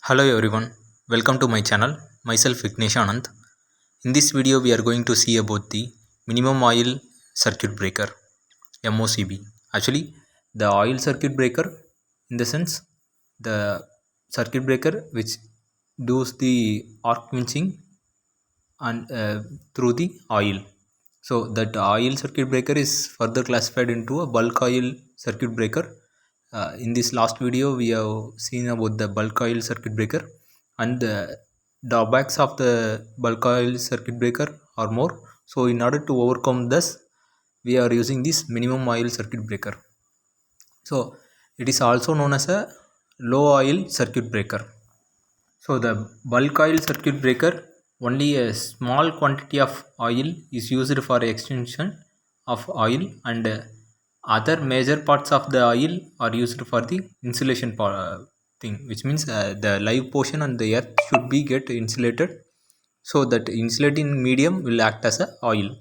Hello everyone, welcome to my channel. Myself Vignesh Anand. In this video we are going to see about the minimum oil circuit breaker MOCB. Actually the oil circuit breaker, in the sense the circuit breaker which does the arc winching and through the oil. So that oil circuit breaker is further classified into a bulk oil circuit breaker. In this last video we have seen about the bulk oil circuit breaker, and the drawbacks of the bulk oil circuit breaker are more. So in order to overcome this, we are using this minimum oil circuit breaker. So it is also known as a low oil circuit breaker. So the bulk oil circuit breaker, only a small quantity of oil is used for extension of oil, and other major parts of the oil are used for the insulation thing, which means the live portion and the earth should be get insulated, so that insulating medium will act as a oil.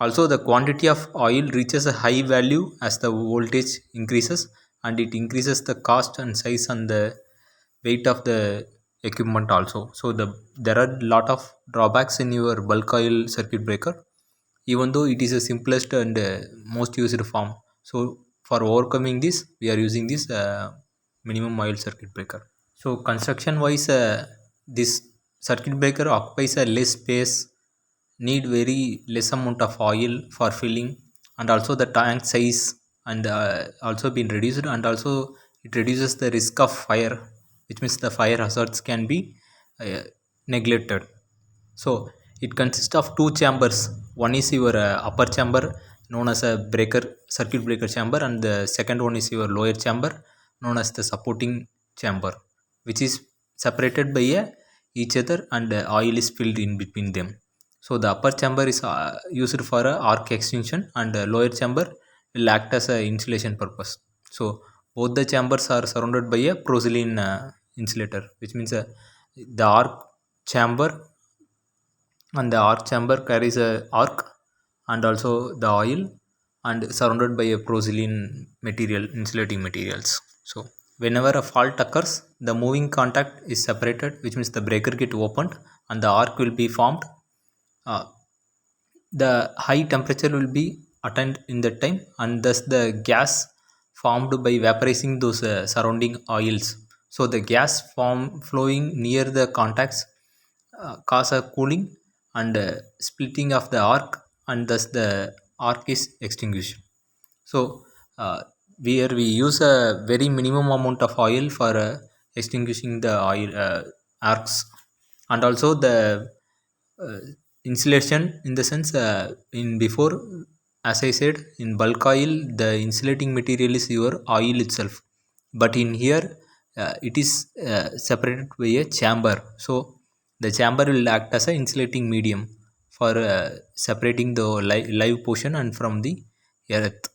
Also the quantity of oil reaches a high value as the voltage increases, and it increases the cost and size and the weight of the equipment also. So there are lot of drawbacks in your bulk oil circuit breaker, even though it is the simplest and most used form. So for overcoming this, we are using this minimum oil circuit breaker. So construction wise, this circuit breaker occupies a less space, need very less amount of oil for filling, and also the tank size and also been reduced, and also it reduces the risk of fire, which means the fire hazards can be uh, neglected. So it consists of two chambers. One is your upper chamber, known as a breaker circuit breaker chamber, and the second one is your lower chamber, known as the supporting chamber, which is separated by each other, and oil is filled in between them. So the upper chamber is used for arc extension, and lower chamber will act as a insulation purpose. So both the chambers are surrounded by a porcelain insulator, which means the arc chamber and the arc chamber carries a arc and also the oil, and surrounded by a porcelain material, insulating materials. So whenever a fault occurs, the moving contact is separated, which means the breaker get opened and the arc will be formed. The high temperature will be attained in that time, and thus the gas formed by vaporizing those surrounding oils. So the gas flowing near the contacts cause a cooling and splitting of the arc, and thus the arc is extinguished. So where we use a very minimum amount of oil for extinguishing the oil arcs. And also the uh, insulation, in the sense, in before, as I said, in bulk oil the insulating material is your oil itself, but in here it is separated by a chamber. So the chamber will act as a insulating medium for separating the live portion and from the earth.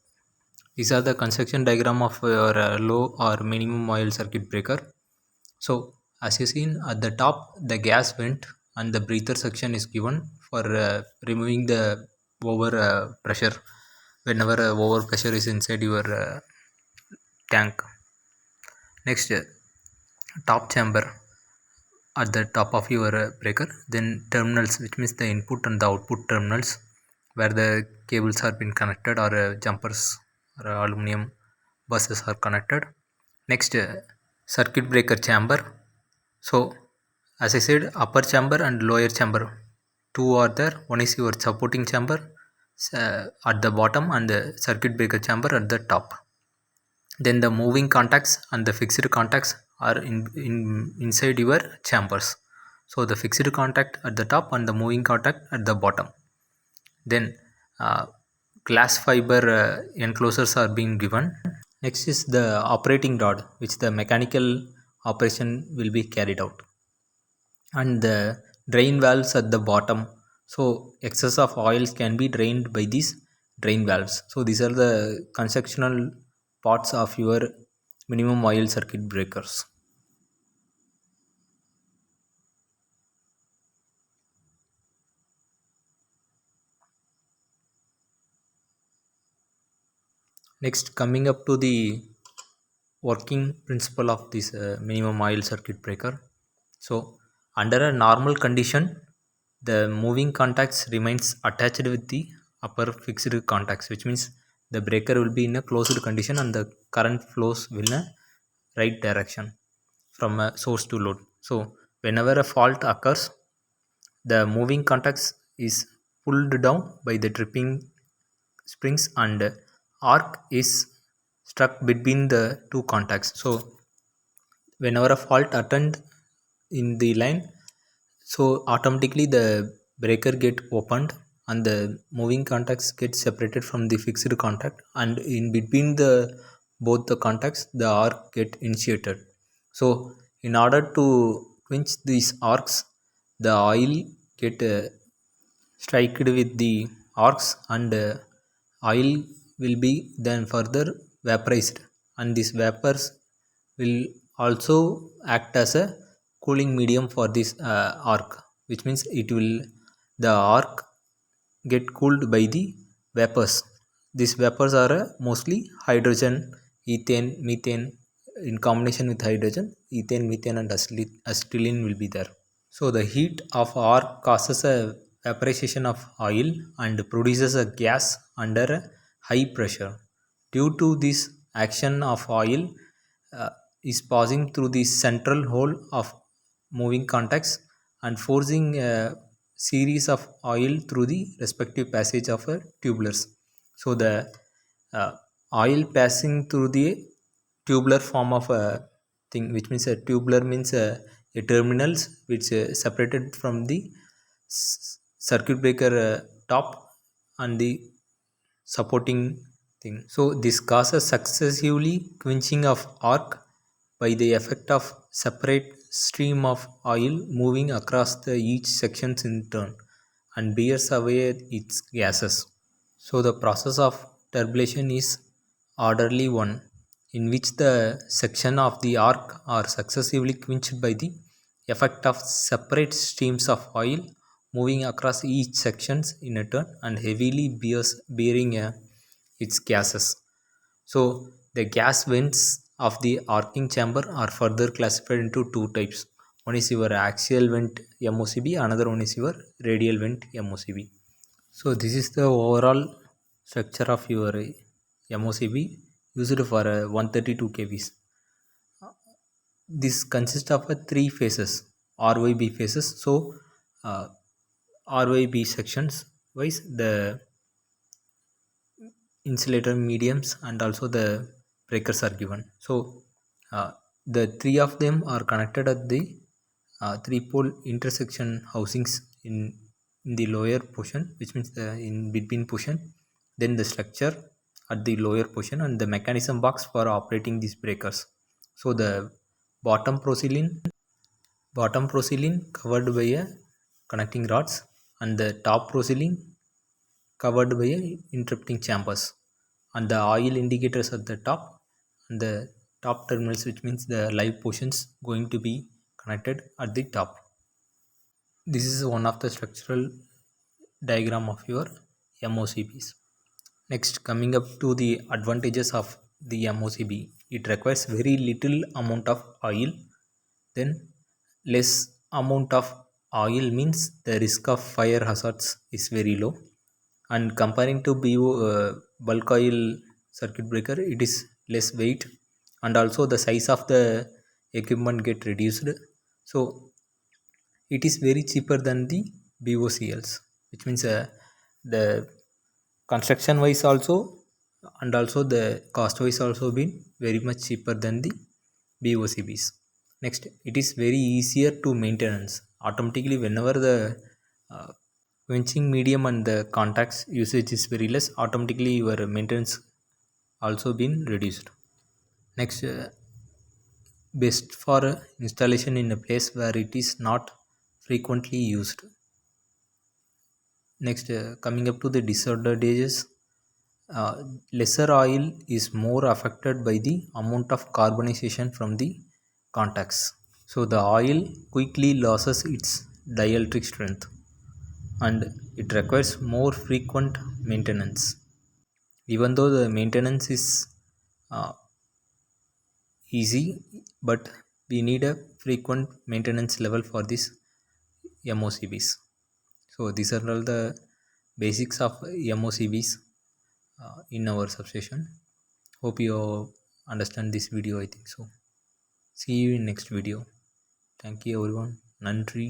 These are the construction diagram of your low or minimum oil circuit breaker. So as you seen at the top, the gas vent and the breather section is given for removing the over pressure, whenever over pressure is inside your tank. Next, top chamber at the top of your breaker, then terminals, which means the input and the output terminals, where the cables are been connected, or jumpers or aluminum buses are connected. Next, circuit breaker chamber. So as I said, upper chamber and lower chamber, two are there. One is your supporting chamber at the bottom, and the circuit breaker chamber at the top. Then the moving contacts and the fixed contacts are inside your chambers. So the fixed contact at the top and the moving contact at the bottom. Then uh, glass fiber enclosures are being given. Next is the operating rod, which the mechanical operation will be carried out, and the drain valves at the bottom. So excess of oils can be drained by these drain valves. So these are the constructional parts of your minimum oil circuit breakers. Next, coming up to the working principle of this minimum oil circuit breaker. So under a normal condition, the moving contacts remains attached with the upper fixed contacts, which means the breaker will be in a closed condition and the current flows in a right direction from a source to load. So whenever a fault occurs, the moving contacts is pulled down by the tripping springs and arc is struck between the two contacts. So whenever a fault attend in the line, so automatically the breaker get opened and the moving contacts get separated from the fixed contact, and in between the both the contacts the arc get initiated. So in order to quench these arcs, the oil get striked with the arcs, and oil will be then further vaporized, and these vapors will also act as a cooling medium for this arc, which means it will the arc get cooled by the vapors. These vapors are mostly hydrogen, ethane, methane. In combination with hydrogen, ethane, methane and acetylene will be there. So the heat of arc causes a vaporization of oil and produces a gas under a high pressure. Due to this action of oil is passing through the central hole of moving contacts and forcing a series of oil through the respective passage of tubulars. So the uh, oil passing through the tubular form of a thing, which means a tubular means a terminals which separated from the circuit breaker top and the supporting thing. So this causes successively quenching of arc by the effect of separate stream of oil moving across the each sections in turn and bears away its gases. So the process of turbulation is orderly one, in which the section of the arc are successively quenched by the effect of separate streams of oil moving across each sections in a turn and heavily bearing its gases. So the gas vents of the arcing chamber are further classified into two types. One is your axial vent MOCB, another one is your radial vent MOCB. So this is the overall structure of your MOCB used for 132 kVs. This consists of three phases, RYB phases. So uh, RYB sections wise the insulator mediums and also the breakers are given. So the three of them are connected at the three pole intersection housings in the lower portion, which means the in between portion, then the structure at the lower portion and the mechanism box for operating these breakers. So the bottom procylene covered by a connecting rods and the top procylene covered by a interrupting chambers, and the oil indicators at the top and the top terminals, which means the live portions going to be connected at the top. This is one of the structural diagram of your MOCBs. Next, coming up to the advantages of the MOCB, it requires very little amount of oil. Then less amount of oil means the risk of fire hazards is very low. And comparing to bulk oil circuit breaker, it is less weight, and also the size of the equipment get reduced. So it is very cheaper than the BOCLs, which means the construction wise also and also the cost wise also been very much cheaper than the BOCBs. Next, it is very easier to maintenance. Automatically, whenever the uh, quenching medium and the contacts usage is very less, automatically your maintenance also been reduced. Next, best for installation in a place where it is not frequently used. Next, coming up to the disadvantages, uh, lesser oil is more affected by the amount of carbonization from the contacts. So the oil quickly loses its dielectric strength and it requires more frequent maintenance. Even though the maintenance is uh, easy, but we need a frequent maintenance level for this MOCVs. So these are all the basics of MOCVs in our substation. Hope you understand this video. I think so. See you in next video. Thank you everyone. Nandri.